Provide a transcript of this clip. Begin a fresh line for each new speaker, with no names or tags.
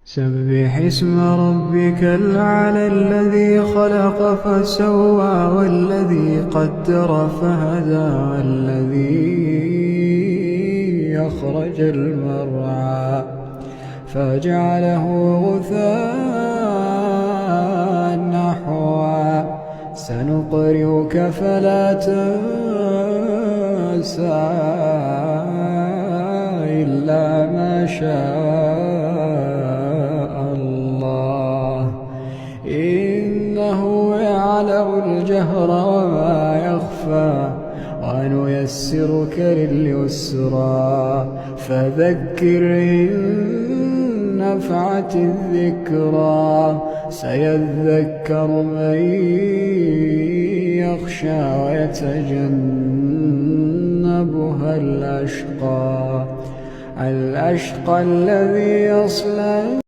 سبح اسم ربك الأعلى الذي خلق فسوى والذي قدر فهدى والذي أخرج المرعى فجعله غثاء نحوا سنقرئك فلا تنسى إلا ما شاء الله إنه يعلم الجهر وما يخفى ونيسرك لليسرى فذكر إن نفعت الذكرى سيذكر من يخشى ويتجنبها الأشقى الذي يصلى